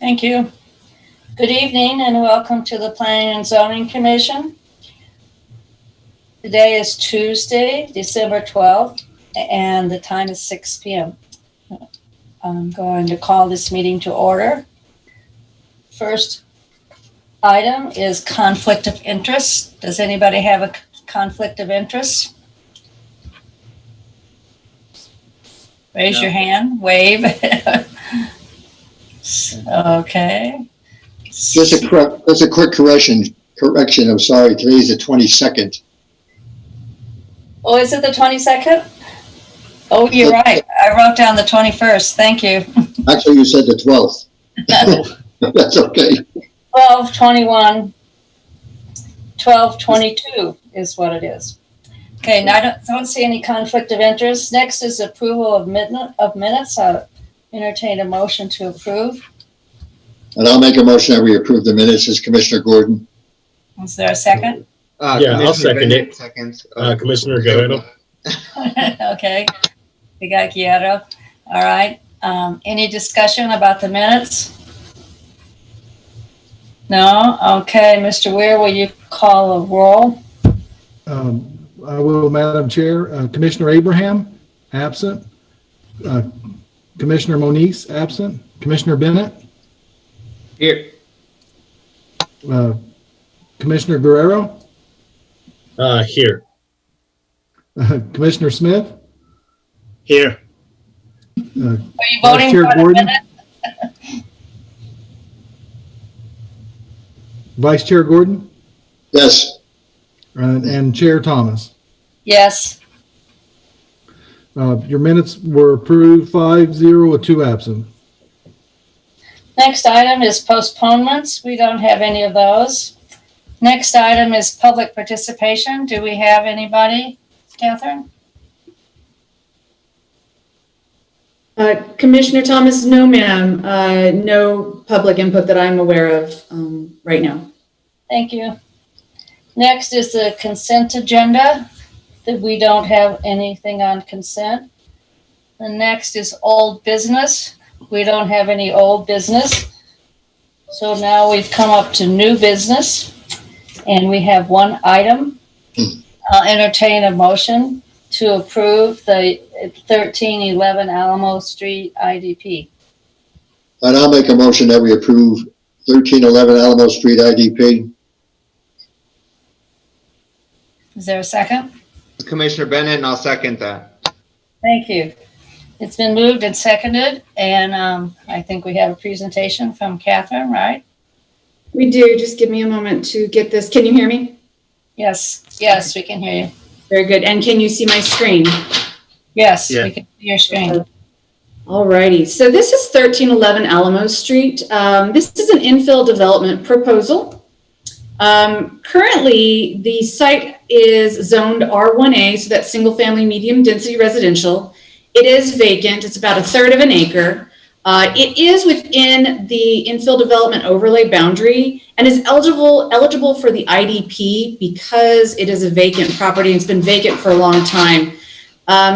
Thank you. Good evening and welcome to the Planning and Zoning Commission. Today is Tuesday, December 12th, and the time is 6 p.m. I'm going to call this meeting to order. First item is conflict of interest. Does anybody have a conflict of interest? Raise your hand, wave. Okay. Just a quick correction. I'm sorry. Today's the 22nd. Oh, is it the 22nd? Oh, you're right. I wrote down the 21st. Thank you. Actually, you said the 12th. That's okay. 12/21, 12/22 is what it is. Okay, now I don't see any conflict of interest. Next is approval of minutes. I'll entertain a motion to approve. And I'll make a motion that we approve the minutes as Commissioner Gordon. Is there a second? Yeah, I'll second it. Seconds. Commissioner Guerrero. Okay, we got Guerrero. All right. Any discussion about the minutes? No? Okay, Mr. Weir, will you call a roll? I will, Madam Chair. Commissioner Abraham, absent. Commissioner Moniz, absent. Commissioner Bennett. Here. Commissioner Guerrero. Here. Commissioner Smith. Here. Are you voting Chair for the Gordon? minutes? Vice Chair Gordon. Yes. And Chair Thomas. Yes. Your minutes were approved 5-0 with 2 absent. Next item is postponements. We don't have any of those. Next item is public participation. Do we have anybody, Catherine? Commissioner Thomas, no ma'am. No public input that I'm aware of right now. Thank you. Next is the consent agenda. That we don't have anything on consent. The next is old business. We don't have any old business. So now we've come up to new business and we have one item. I'll entertain a motion to approve the 1311 Alamo Street IDP. And I'll make a motion that we approve 1311 Alamo Street IDP. Is there a second? Commissioner Bennett, and I'll second that. Thank you. It's been moved and seconded, and I think we have a presentation from Catherine, right? We do. Just give me a moment to get this. Can you hear me? Yes, we can hear you. Very good. And can you see my screen? Yes, Yeah. we can see your screen. All righty. So this is 1311 Alamo Street. This is an infill development proposal. Currently, the site is zoned R1A, so that's single family medium density residential. It is vacant. It's about 1/3 of an acre. It is within the infill development overlay boundary and is eligible for the IDP because it is a vacant property. It's been vacant for a long time.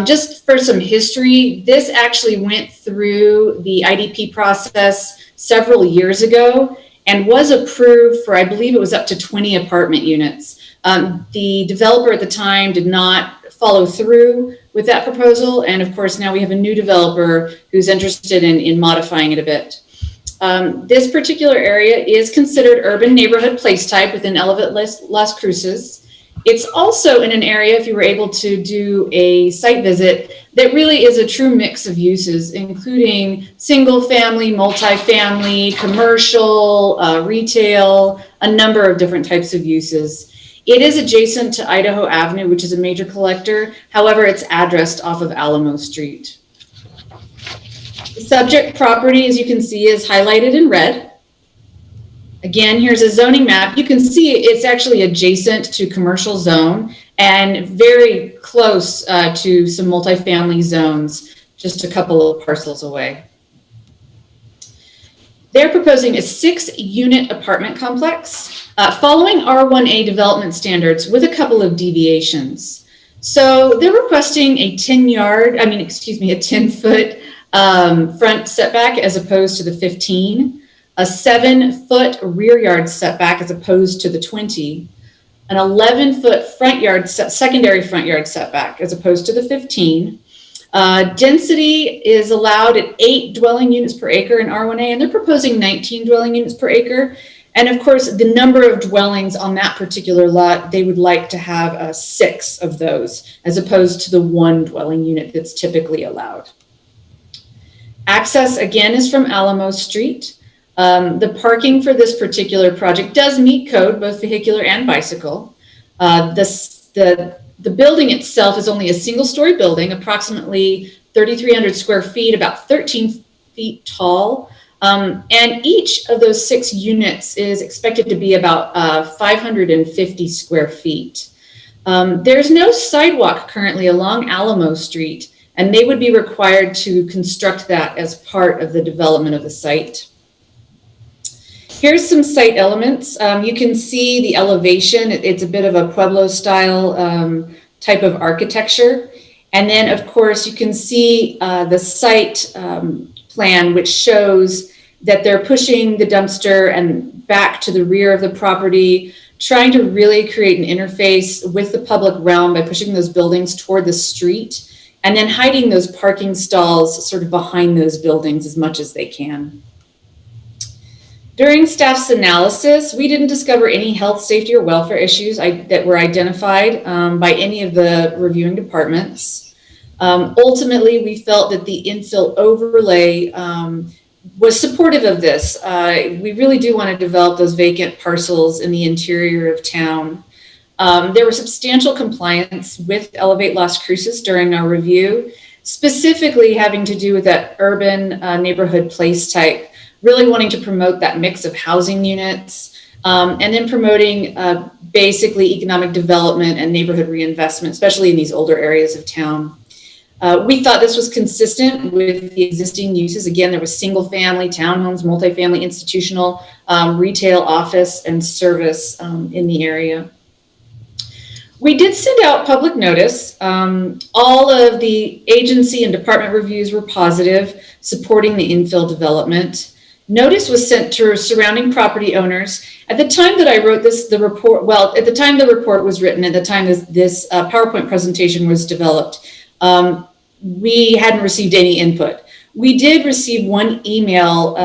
Just for some history, this actually went through the IDP process several years ago and was approved for, I believe it was up to 20 apartment units. The developer at the time did not follow through with that proposal. And of course, now we have a new developer who's interested in modifying it a bit. This particular area is considered urban neighborhood place type within Elevate Las Cruces. It's also in an area, if you were able to do a site visit, that really is a true mix of uses, including single family, multifamily, commercial, retail, a number of different types of uses. It is adjacent to Idaho Avenue, which is a major collector. However, it's addressed off of Alamo Street. The subject property, as you can see, is highlighted in red. Again, here's a zoning map. You can see it's actually adjacent to commercial zone and very close to some multifamily zones, just a couple of parcels away. They're proposing a 6-unit apartment complex following R1A development standards with a couple of deviations. So they're requesting a 10-foot front setback as opposed to the 15. a 7-foot rear yard setback as opposed to the 20, an 11-foot secondary front yard setback as opposed to the 15. Density is allowed at 8 dwelling units per acre in R1A, and they're proposing 19 dwelling units per acre. And of course, the number of dwellings on that particular lot, they would like to have 6 of those, as opposed to the 1 dwelling unit that's typically allowed. Access, again, is from Alamo Street. The parking for this particular project does meet code, both vehicular and bicycle. The building itself is only a single-story building, approximately 3,300 square feet, about 13 feet tall. And each of those 6 units is expected to be about 550 square feet. There's no sidewalk currently along Alamo Street, and they would be required to construct that as part of the development of the site. Here's some site elements. You can see the elevation. It's a bit of a Pueblo style type of architecture. And then of course you can see the site plan, which shows that they're pushing the dumpster and back to the rear of the property, trying to really create an interface with the public realm by pushing those buildings toward the street, and then hiding those parking stalls sort of behind those buildings as much as they can. During staff's analysis, we didn't discover any health, safety, or welfare issues that were identified by any of the reviewing departments. Ultimately, we felt that the infill overlay was supportive of this. We really do want to develop those vacant parcels in the interior of town. There were substantial compliance with Elevate Las Cruces during our review, specifically having to do with that urban neighborhood place type, really wanting to promote that mix of housing units, and then promoting basically economic development and neighborhood reinvestment, especially in these older areas of town. We thought this was consistent with the existing uses. Again, there was single family, townhomes, multifamily, institutional, retail, office, and service in the area. We did send out public notice. All of the agency and department reviews were positive, supporting the infill development. Notice was sent to surrounding property owners. At the time that I wrote this, at the time the report was written, at the time this PowerPoint presentation was developed, we hadn't received any input. We did receive one email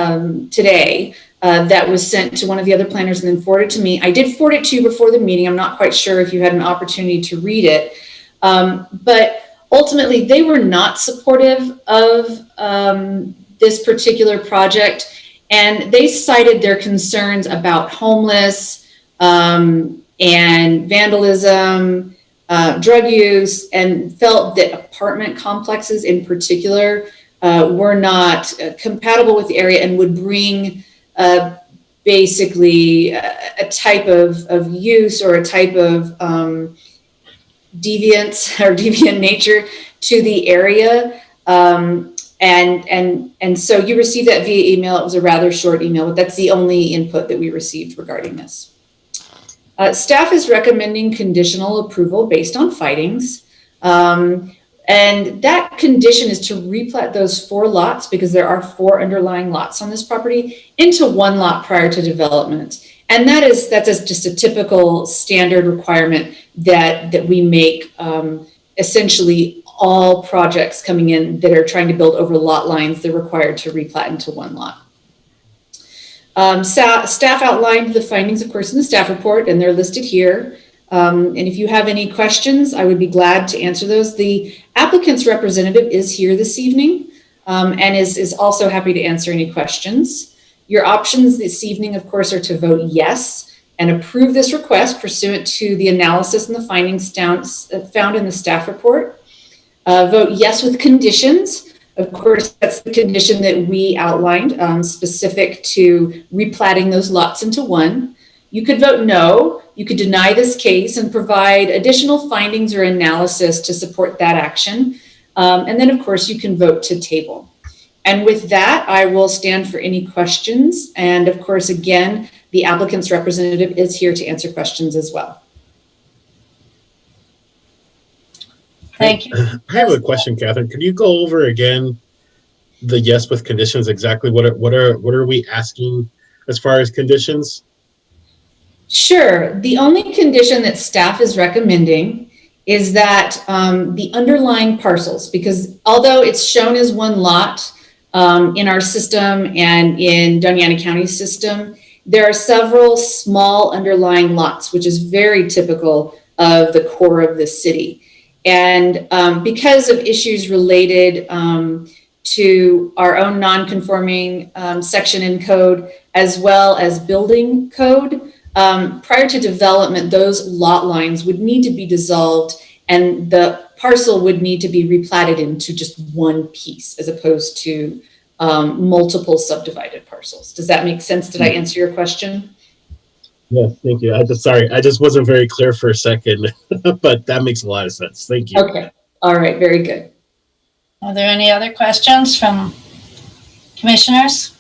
today that was sent to one of the other planners and then forwarded to me. I did forward it to you before the meeting. I'm not quite sure if you had an opportunity to read it. But ultimately, they were not supportive of this particular project. And they cited their concerns about homeless and vandalism, drug use, and felt that apartment complexes in particular were not compatible with the area and would bring basically a type of use or a type of deviance or deviant nature to the area. And so you received that via email. It was a rather short email, but that's the only input that we received regarding this. Staff is recommending conditional approval based on findings. And that condition is to replat those 4 lots, because there are 4 underlying lots on this property, into 1 lot prior to development. And that's just a typical standard requirement that we make essentially all projects coming in that are trying to build over lot lines. They're required to replat into 1 lot. Staff outlined the findings, of course, in the staff report, and they're listed here. And if you have any questions, I would be glad to answer those. The applicant's representative is here this evening and is also happy to answer any questions. Your options this evening, of course, are to vote yes and approve this request pursuant to the analysis and the findings found in the staff report. Vote yes with conditions. Of course, that's the condition that we outlined, specific to replatting those lots into 1. You could vote no. You could deny this case and provide additional findings or analysis to support that action. And then, of course, you can vote to table. And with that, I will stand for any questions. And of course, again, the applicant's representative is here to answer questions as well. Thank you. I have a question, Catherine. Could you go over again the yes with conditions? Exactly what are we asking as far as conditions? Sure. The only condition that staff is recommending is that the underlying parcels, because although it's shown as one lot in our system and in Doñana County's system, there are several small underlying lots, which is very typical of the core of the city. And because of issues related to our own non-conforming section in code, as well as building code, prior to development, those lot lines would need to be dissolved and the parcel would need to be replatted into just one piece as opposed to multiple subdivided parcels. Does that make sense? Did I answer your question? Yes, thank you. I just wasn't very clear for a second, but that makes a lot of sense. Thank you. Okay. All right. Very good. Are there any other questions from commissioners?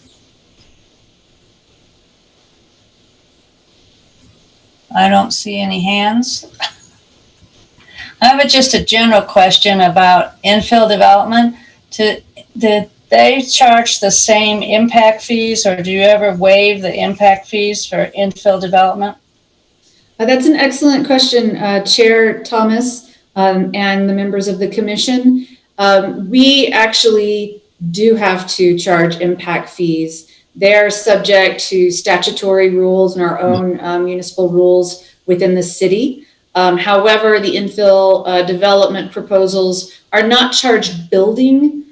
I don't see any hands. I have just a general question about infill development. Did they charge the same impact fees, or do you ever waive the impact fees for infill development? That's an excellent question, Chair Thomas, and the members of the commission. We actually do have to charge impact fees. They're subject to statutory rules and our own municipal rules within the city. However, the infill development proposals are not charged building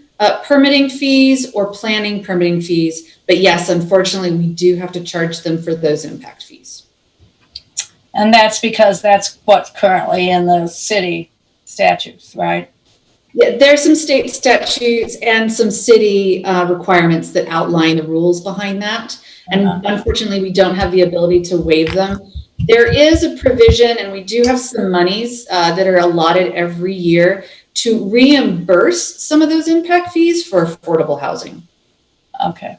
permitting fees or planning permitting fees. But yes, unfortunately, we do have to charge them for those impact fees. And that's because that's what's currently in the city statutes, right? Yeah, there's some state statutes and some city requirements that outline the rules behind that. And unfortunately, we don't have the ability to waive them. There is a provision, and we do have some monies that are allotted every year to reimburse some of those impact fees for affordable housing. Okay.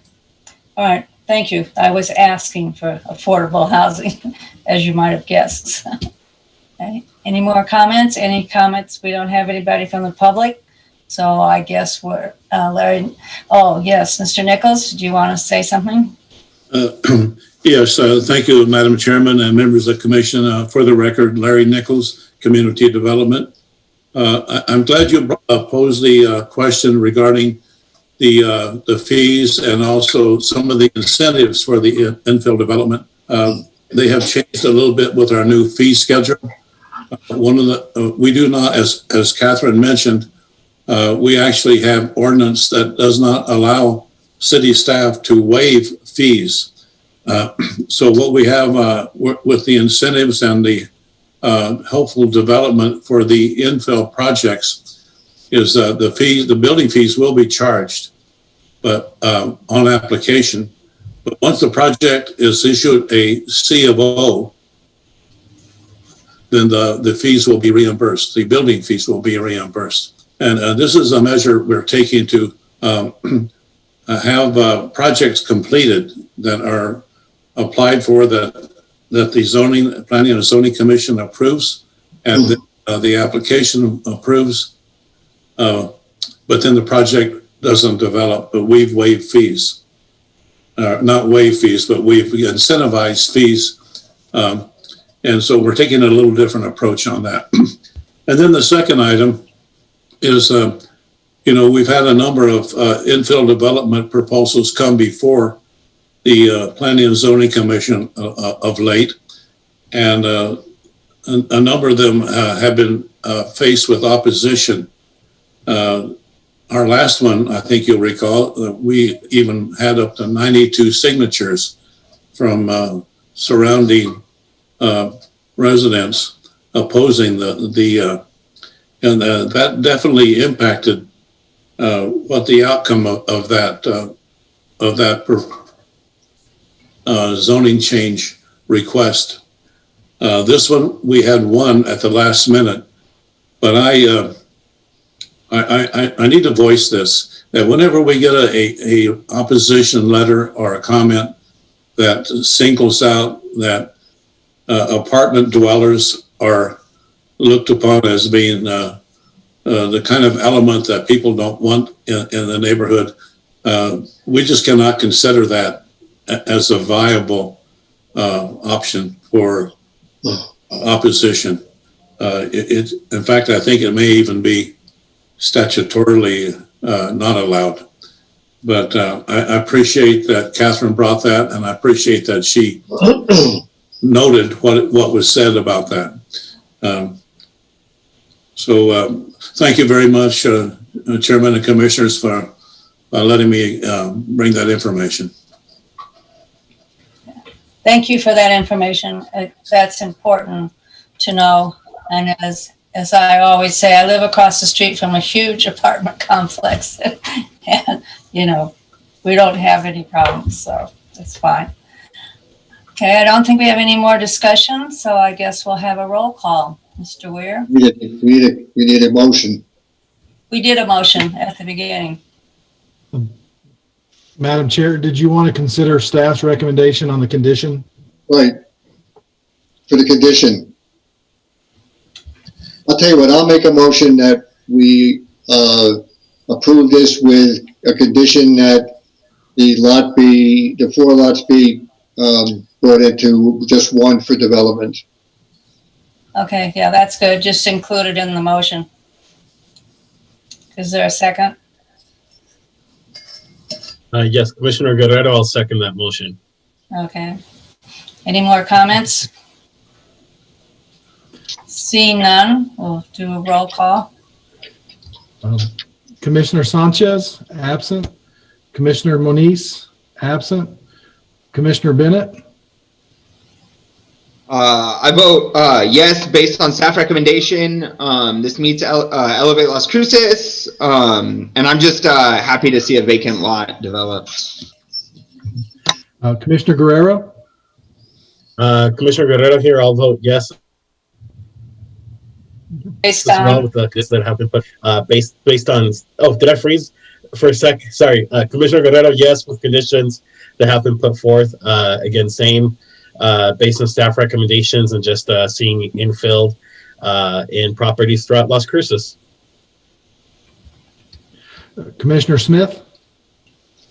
All right. Thank you. I was asking for affordable housing, as you might have guessed. Okay. Any more comments? Any comments? We don't have anybody from the public. So I guess we're, Larry. Oh, yes. Mr. Nichols, do you want to say something? Yes. Thank you, Madam Chairman and members of the commission. For the record, Larry Nichols, Community Development. I'm glad you posed the question regarding the fees and also some of the incentives for the infill development. They have changed a little bit with our new fee schedule. One of the we do not, as Catherine mentioned, we actually have ordinance that does not allow city staff to waive fees. So what we have with the incentives and the helpful development for the infill projects is the building fees will be charged, but on application. But once the project is issued a C of O, then the fees will be reimbursed. The building fees will be reimbursed. And this is a measure we're taking to have projects completed that are applied for that the Planning and Zoning Commission approves, and the application approves, but then the project doesn't develop, but we've waived fees. Not waive fees, but we've incentivized fees. And so we're taking a little different approach on that. And then the second item is, we've had a number of infill development proposals come before the Planning and Zoning Commission of late. And a number of them have been faced with opposition. Our last one, I think you'll recall, we even had up to 92 signatures from surrounding residents opposing and that definitely impacted what the outcome of that zoning change request. This one we had one at the last minute, but I need to voice this, that whenever we get a opposition letter or a comment that singles out that apartment dwellers are looked upon as being the kind of element that people don't want in the neighborhood, we just cannot consider that as a viable option for opposition. In fact, I think it may even be statutorily not allowed. But I appreciate that Catherine brought that, and I appreciate that she noted what was said about that. So thank you very much, Chairman and Commissioners, for letting me bring that information. Thank you for that information. That's important to know. And as I always say, I live across the street from a huge apartment complex. And, you know, we don't have any problems, so it's fine. Okay, I don't think we have any more discussion, so I guess we'll have a roll call. Mr. Weir? We need a motion. We did a motion at the beginning. Madam Chair, did you want to consider staff's recommendation on the condition? Right. For the condition. I'll tell you what, I'll make a motion that we approve this with a condition that the 4 lots be brought into just one for development. Okay, yeah, that's good. Just include it in the motion. Is there a second? Yes, Commissioner Guerrero, I'll second that motion. Okay. Any more comments? Seeing none, we'll do a roll call. Commissioner Sanchez, absent. Commissioner Moniz, absent. Commissioner Bennett? I vote yes, based on staff recommendation. This meets Elevate Las Cruces, and I'm just happy to see a vacant lot developed. Commissioner Guerrero? Commissioner Guerrero here, I'll vote yes. Based As well on, with the conditions that have been put, based on, oh, did I freeze for a sec? Sorry, Commissioner Guerrero, yes, with conditions that have been put forth. Again, same, based on staff recommendations and just seeing infilled in properties throughout Las Cruces. Commissioner Smith?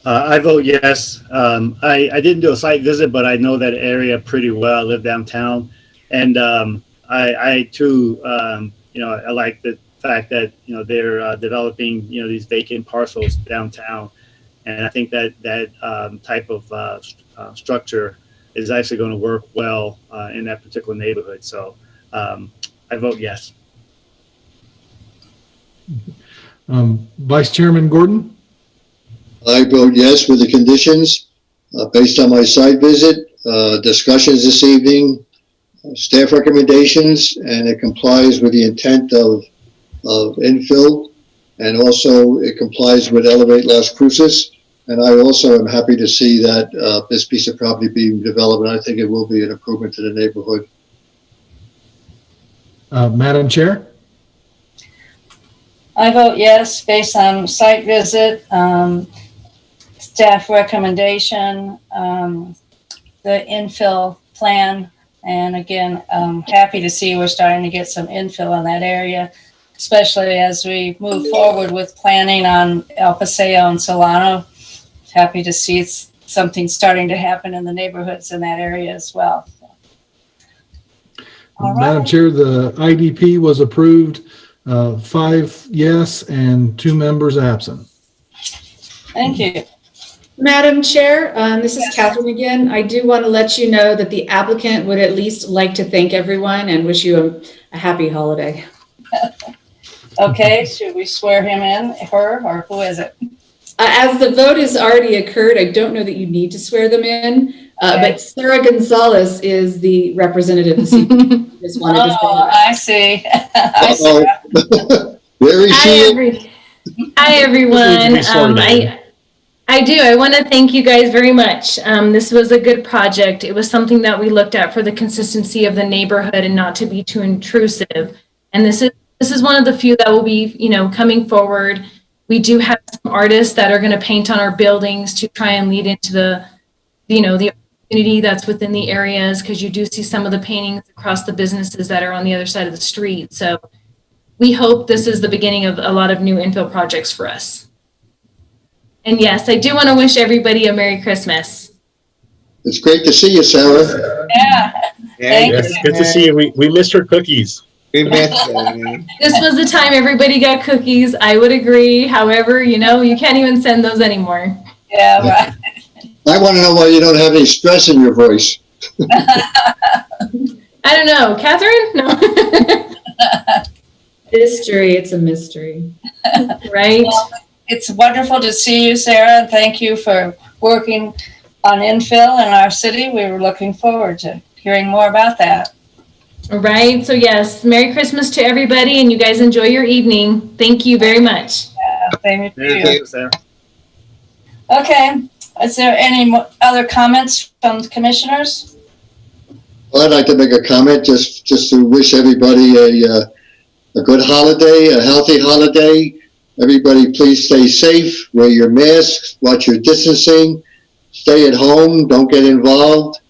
I vote yes. I didn't do a site visit, but I know that area pretty well. I live downtown, and I too, I like the fact that they're developing these vacant parcels downtown, and I think that type of structure is actually going to work well in that particular neighborhood. So I vote yes. Vice Chairman Gordon? I vote yes with the conditions based on my site visit, discussions this evening, staff recommendations, and it complies with the intent of infill, and also it complies with Elevate Las Cruces. And I also am happy to see that this piece of property being developed, and I think it will be an improvement to the neighborhood. Madam Chair? I vote yes, based on site visit, staff recommendation, the infill plan. And again, I'm happy to see we're starting to get some infill in that area, especially as we move forward with planning on El Paseo and Solano. Happy to see something starting to happen in the neighborhoods in that area as well. All Madam right. Chair, the IDP was approved, 5 yes and 2 members absent. Thank you. Madam Chair, this is Catherine again. I do want to let you know that the applicant would at least like to thank everyone and wish you a happy holiday. Okay, should we swear him in, her, or who is it? As the vote has already occurred, I don't know that you need to swear them in, but Sarah Gonzalez is the representative this evening. Just wanted to say Oh, that. I see. I see. Uh-oh. There is she. Hi, everyone. Please swear in. I do. I want to thank you guys very much. This was a good project. It was something that we looked at for the consistency of the neighborhood and not to be too intrusive. And this is one of the few that will be, coming forward. We do have some artists that are going to paint on our buildings to try and lead into the community that's within the areas, because you do see some of the paintings across the businesses that are on the other side of the street. So we hope this is the beginning of a lot of new infill projects for us. And yes, I do want to wish everybody a Merry Christmas. It's great to see you, Sarah. Yeah, Thank Yes, good to see you. We missed your cookies. We missed it, man. This was the time everybody got cookies. I would agree. However, you can't even send those anymore. yeah, right. I want to know why you don't have any stress in your voice. I don't know. Catherine? No. Mystery, it's a mystery. Right? It's wonderful to see you, Sarah, and thank you for working on infill in our city. We were looking forward to hearing more about that. Right. So yes, Merry Christmas to everybody, and you guys enjoy your evening. Thank you very much. Same to Merry you. Christmas, Sarah. Okay, is there any other comments from the commissioners? Well, I'd like to make a comment just to wish everybody a good holiday, a healthy holiday. Everybody please stay safe, wear your masks, watch your distancing, stay at home, don't get involved.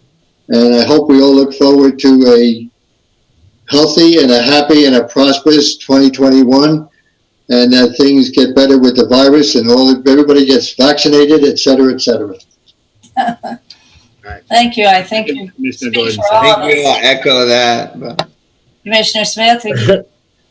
And I hope we all look forward to a healthy and a happy and a prosperous 2021, and that things get better with the virus and everybody gets vaccinated, et cetera, et cetera. Thank you. I think you Commissioner speak Gordon. for all I of think us. we'll echo that. But Commissioner Smith,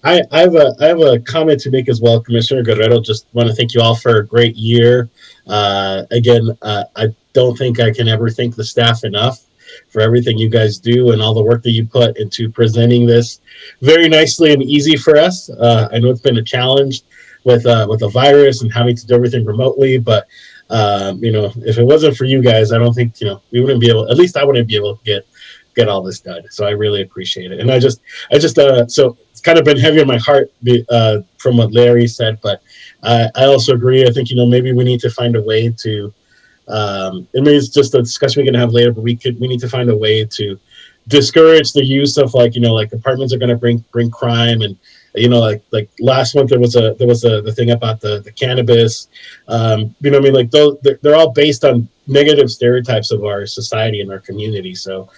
I have a comment to make as well, Commissioner Guerrero. Just want to thank you all for a great year. Again, I don't think I can ever thank the staff enough for everything you guys do and all the work that you put into presenting this very nicely and easy for us. I know it's been a challenge with the virus and having to do everything remotely, but if it wasn't for you guys, I don't think we wouldn't be able. At least I wouldn't be able to get all this done. So I really appreciate it. And I just so it's kind of been heavy on my heart from what Larry said, but I also agree. I think maybe we need to find a way to. Maybe it's just a discussion we can have later, but we need to find a way to discourage the use of like apartments are going to bring crime, and like last month there was the thing about the cannabis. They're all based on negative stereotypes of our society and our community. So,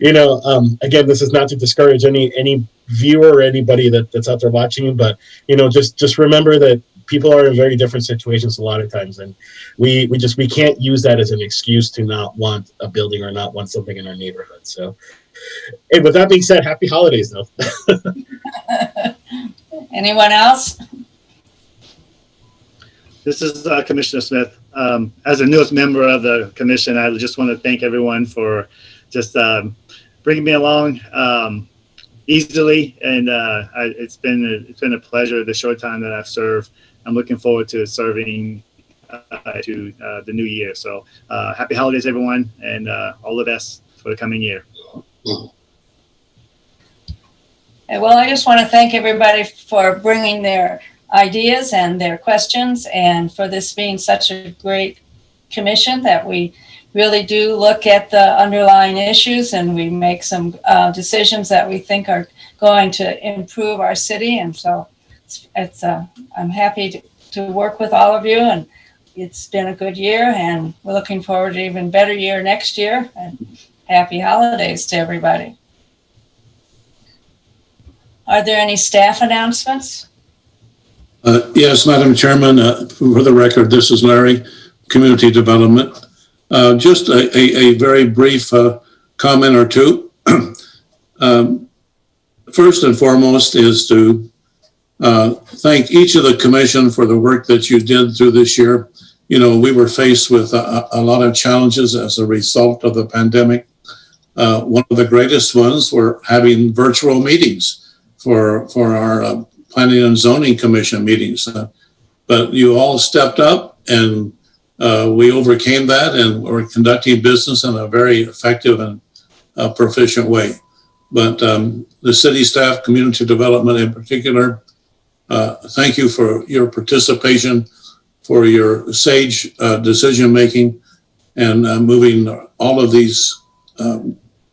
again, this is not to discourage any viewer or anybody that's out there watching, but just remember that people are in very different situations a lot of times, and we can't use that as an excuse to not want a building or not want something in our neighborhood. So, hey, with that being said, happy holidays, though. anyone else? This is Commissioner Smith. As the newest member of the commission, I just want to thank everyone for just bringing me along easily, and it's been a pleasure the short time that I've served. I'm looking forward to serving to the new year. So happy holidays, everyone, and all the best for the coming year. Well, I just want to thank everybody for bringing their ideas and their questions, and for this being such a great commission that we really do look at the underlying issues and we make some decisions that we think are going to improve our city. And so I'm happy to work with all of you, and it's been a good year, and we're looking forward to an even better year next year, and happy holidays to everybody. Are there any staff announcements? Yes, Madam Chairman, for the record, this is Larry, Community Development. Just a very brief comment or two. First and foremost is to thank each of the commission for the work that you did through this year. We were faced with a lot of challenges as a result of the pandemic. One of the greatest ones were having virtual meetings for our Planning and Zoning Commission meetings. But you all stepped up, and we overcame that, and we're conducting business in a very effective and proficient way. But the city staff, community development in particular, thank you for your participation, for your sage decision-making, and moving all of these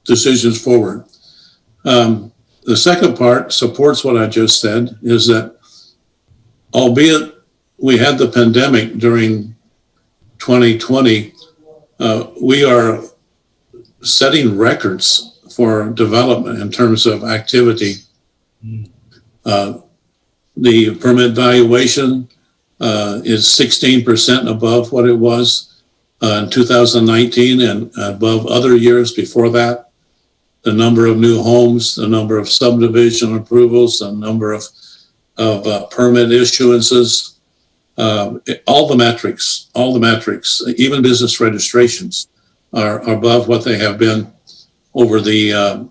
decisions forward. The second part supports what I just said, is that albeit we had the pandemic during 2020, we are setting records for development in terms of activity. The permit valuation is 16% above what it was in 2019 and above other years before that. The number of new homes, the number of subdivision approvals, the number of permit issuances, all the metrics, even business registrations are above what they have been over the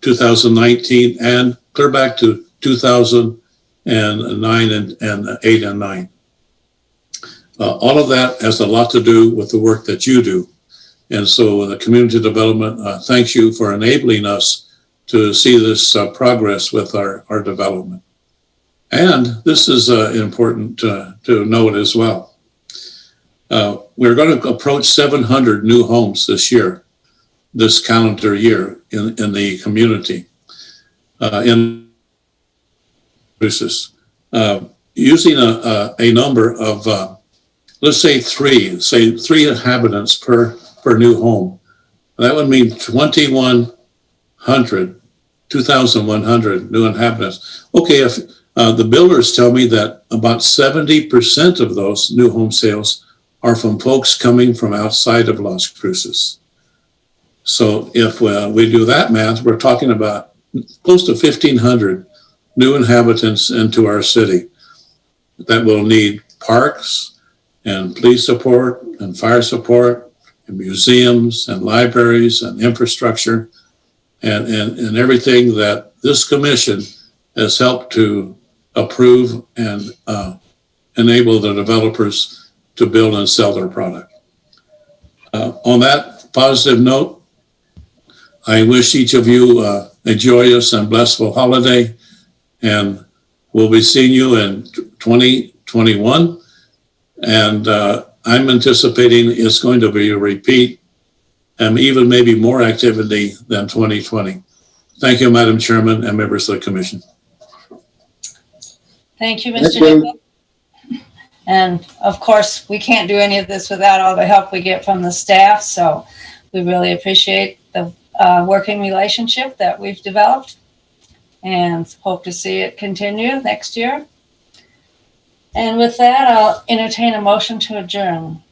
2019 and clear back to 2009 and 8 and 9. All of that has a lot to do with the work that you do. And so the community development thanks you for enabling us to see this progress with our development. And this is important to note as well. We're going to approach 700 new homes this year, this calendar year in the community. In using a number of, let's say three inhabitants per new home. That would mean 2,100 new inhabitants. Okay, if the builders tell me that about 70% of those new home sales are from folks coming from outside of Las Cruces. So if we do that math, we're talking about close to 1,500 new inhabitants into our city that will need parks and police support and fire support and museums and libraries and infrastructure and everything that this commission has helped to approve and enable the developers to build and sell their product. On that positive note, I wish each of you a joyous and blissful holiday, and we'll be seeing you in 2021. And I'm anticipating it's going to be a repeat and even maybe more activity than 2020. Thank you, Madam Chairman and members of the Commission. Thank you, Mr. Nichols. And of course, we can't do any of this without all the help we get from the staff. So we really appreciate the working relationship that we've developed and hope to see it continue next year. And with that, I'll entertain a motion to adjourn.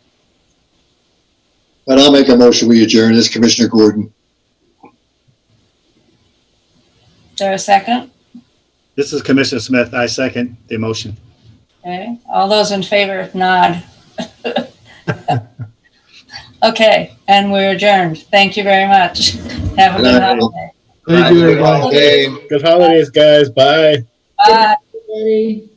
And I'll make a motion, we adjourn. This is Commissioner Gordon. Is there a second? This is Commissioner Smith. I second the motion. Okay, all those in favor nod. Okay, and we're adjourned. Thank you very much. Have a good holiday. Thank you, everybody. Good holidays, guys. Bye. Bye. Everybody.